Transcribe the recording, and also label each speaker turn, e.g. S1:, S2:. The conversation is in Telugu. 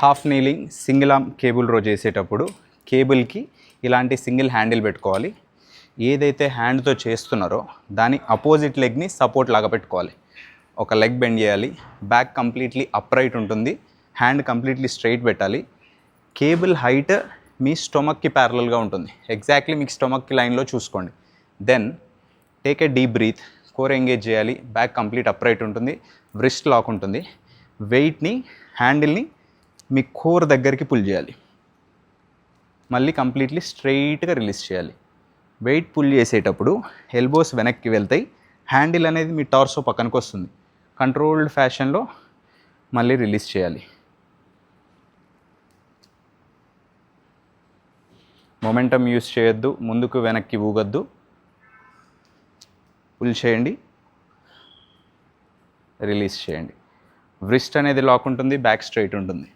S1: Half kneeling single arm cable రో చేసేటప్పుడు కేబుల్కి ఇలాంటి సింగిల్ హ్యాండిల్ పెట్టుకోవాలి. ఏదైతే హ్యాండ్తో చేస్తున్నారో దాని అపోజిట్ లెగ్ని సపోర్ట్ లాగా పెట్టుకోవాలి. ఒక లెగ్ బెండ్ చేయాలి, బ్యాక్ కంప్లీట్లీ అప్రైట్ ఉంటుంది, హ్యాండ్ కంప్లీట్లీ స్ట్రైట్ పెట్టాలి. కేబుల్ హైట్ మీ స్టొమక్కి ప్యారలల్గా ఉంటుంది, ఎగ్జాక్ట్లీ మీకు స్టొమక్కి లైన్లో చూసుకోండి. Then take a deep breath, core engage చేయాలి, బ్యాక్ కంప్లీట్ అప్రైట్ ఉంటుంది, వ్రిస్ట్ లాక్ ఉంటుంది. వెయిట్ని హ్యాండిల్ని మీ కోర్ దగ్గరికి పుల్ చేయాలి, మళ్ళీ కంప్లీట్లీ స్ట్రైట్గా రిలీజ్ చేయాలి. వెయిట్ పుల్ చేసేటప్పుడు ఎల్బోస్ వెనక్కి వెళ్తాయి, హ్యాండిల్ అనేది మీ టార్సో పక్కనకి వస్తుంది. కంట్రోల్డ్ ఫ్యాషన్లో మళ్ళీ రిలీజ్ చేయాలి. మొమెంటం యూస్ చేయొద్దు, ముందుకు వెనక్కి ఊగొద్దు. పుల్ చేయండి, రిలీజ్ చేయండి. వ్రిస్ట్ అనేది లాక్ ఉంటుంది, బ్యాక్ స్ట్రైట్ ఉంటుంది.